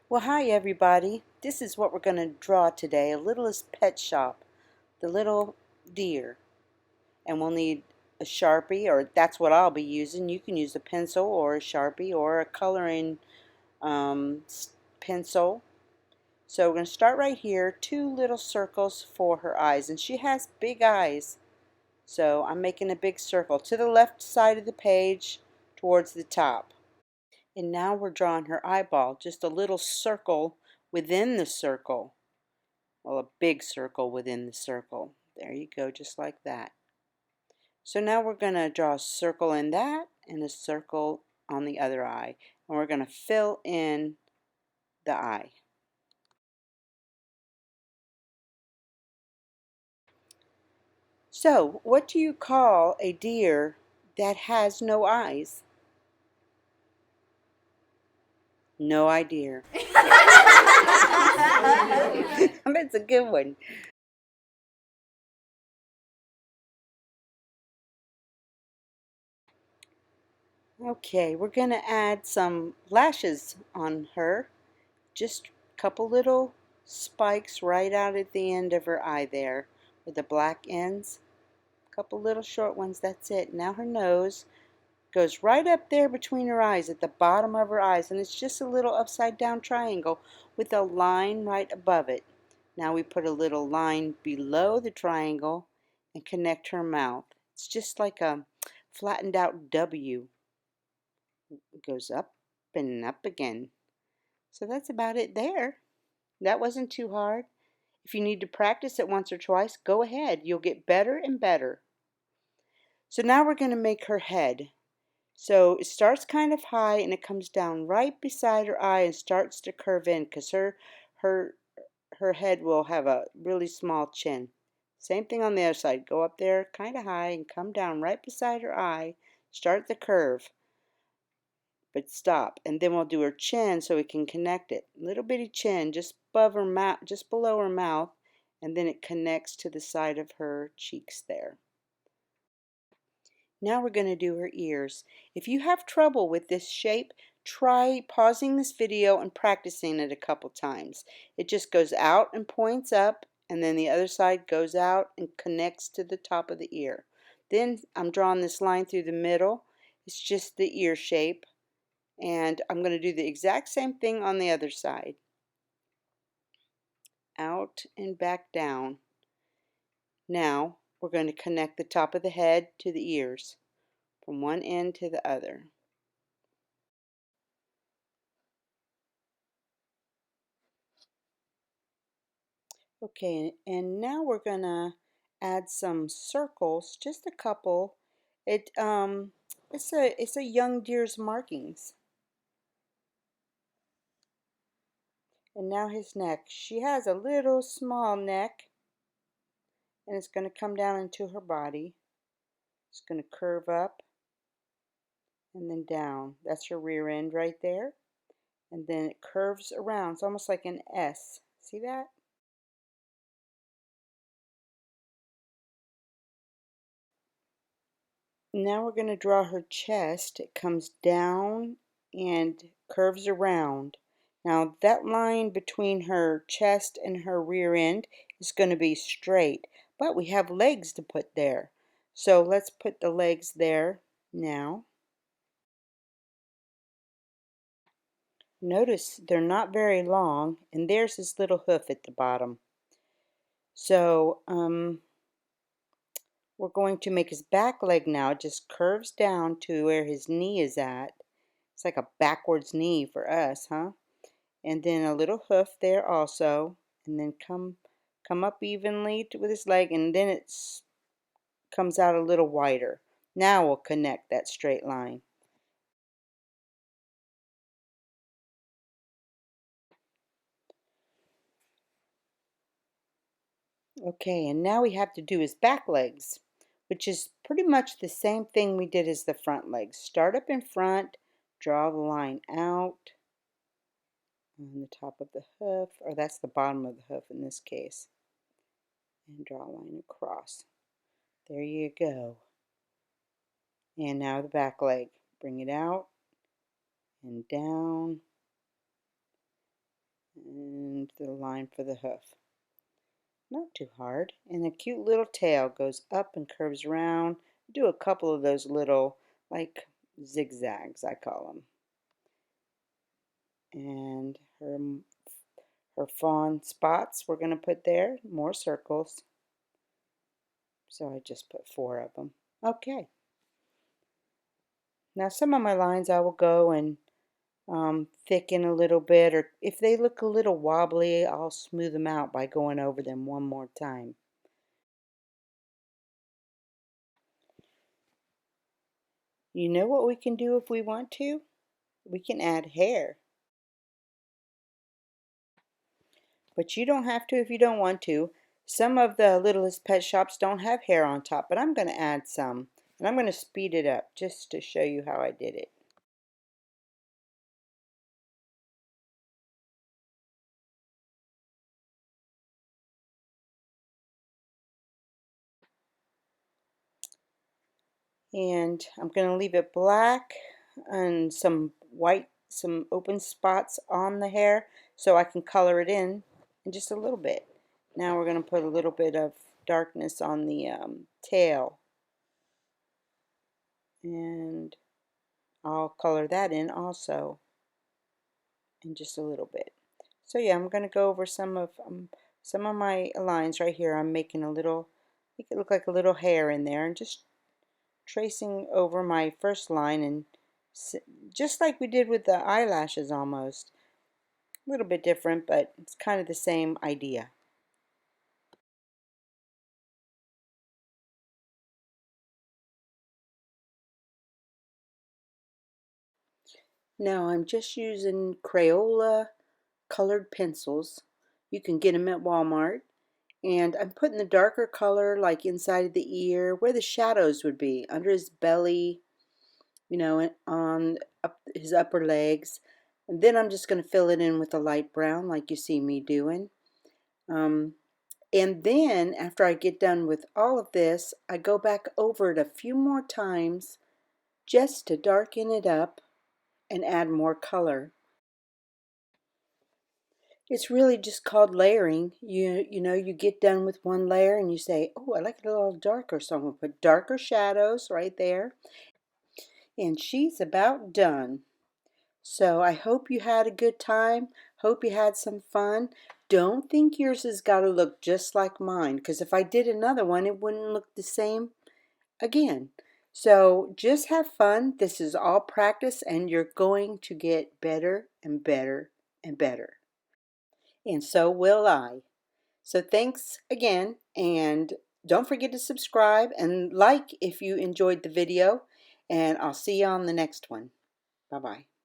Well, hi everybody. This is what we're going to draw today, a Littlest Pet Shop, the little deer. And we'll need a Sharpie, or that's what I'll be using. You can use a pencil or a Sharpie or a coloring um, pencil. So we're going to start right here, 2 little circles for her eyes. And she has big eyes. So I'm making a big circle to the left side of the page towards the top. And now we're drawing her eyeball, just a little circle within the circle. Well, a big circle within the circle. There you go, just like that. So now we're going to draw a circle in that and a circle on the other eye. And we're going to fill in the eye. So, what do you call a deer that has no eyes? No idea. That's a good one. Okay, we're going to add some lashes on her. Just a couple little spikes right out at the end of her eye there with the black ends. A couple little short ones, that's it. Now her nose goes right up there between her eyes at the bottom of her eyes, and it's just a little upside down triangle with a line right above it. Now we put a little line below the triangle and connect her mouth. It's just like a flattened out W. It goes up and up again. So that's about it there. That wasn't too hard. If you need to practice it once or twice, go ahead. You'll get better and better. So now we're going to make her head. So it starts kind of high and it comes down right beside her eye and starts to curve in because her her head will have a really small chin. Same thing on the other side. Go up there kind of high and come down right beside her eye. Start the curve, but stop. And then we'll do her chin so we can connect it. Little bitty chin just above her mouth, just below her mouth, and then it connects to the side of her cheeks there. Now we're going to do her ears. If you have trouble with this shape, try pausing this video and practicing it a couple times. It just goes out and points up, and then the other side goes out and connects to the top of the ear. Then I'm drawing this line through the middle. It's just the ear shape, and I'm going to do the exact same thing on the other side. Out and back down. Now we're going to connect the top of the head to the ears from one end to the other. Okay, and now we're gonna add some circles, just a couple. It's a young deer's markings. And now his neck. She has a little small neck, and it's gonna come down into her body. It's gonna curve up and then down. That's her rear end right there. And then it curves around. It's almost like an S. See that? Now we're going to draw her chest. It comes down and curves around. Now that line between her chest and her rear end is going to be straight, but we have legs to put there. So let's put the legs there now. Notice they're not very long, and there's this little hoof at the bottom. So we're going to make his back leg now. It just curves down to where his knee is at. It's like a backwards knee for us, huh? And then a little hoof there also, and then come up evenly with his leg, and then it comes out a little wider. Now we'll connect that straight line. Okay, and now we have to do his back legs, which is pretty much the same thing we did as the front legs. Start up in front, draw the line out on the top of the hoof, or that's the bottom of the hoof in this case, and draw a line across. There you go. And now the back leg. Bring it out and down the line for the hoof. Not too hard. And a cute little tail goes up and curves around. Do a couple of those little, like, zigzags, I call them. And her fawn spots we're going to put there, more circles. So I just put 4 of them. Okay. Now some of my lines I will go and thicken a little bit, or if they look a little wobbly, I'll smooth them out by going over them one more time. You know what we can do if we want to? We can add hair. But you don't have to if you don't want to. Some of the Littlest pet shops don't have hair on top, but I'm going to add some. And I'm going to speed it up just to show you how I did it. And I'm going to leave it black and some white, some open spots on the hair so I can color it in just a little bit. Now we're going to put a little bit of darkness on the tail, and I'll color that in also in just a little bit. So yeah, I'm going to go over some of my lines right here. I'm making a little, make it look like a little hair in there, and just tracing over my first line, and just like we did with the eyelashes almost. A little bit different, but it's kind of the same idea. Now I'm just using Crayola colored pencils. You can get them at Walmart. And I'm putting the darker color like inside of the ear, where the shadows would be, under his belly, you know, and on up his upper legs. And then I'm just going to fill it in with a light brown like you see me doing. And then after I get done with all of this, I go back over it a few more times just to darken it up and add more color. It's really just called layering. You know, you get done with one layer and you say, oh, I like it a little darker, so I'm going to put darker shadows right there. And she's about done. So I hope you had a good time. Hope you had some fun. Don't think yours has got to look just like mine, because if I did another one, it wouldn't look the same again. So just have fun. This is all practice, and you're going to get better and better and better. And so will I. So thanks again, and don't forget to subscribe and like if you enjoyed the video, and I'll see you on the next one. Bye-bye.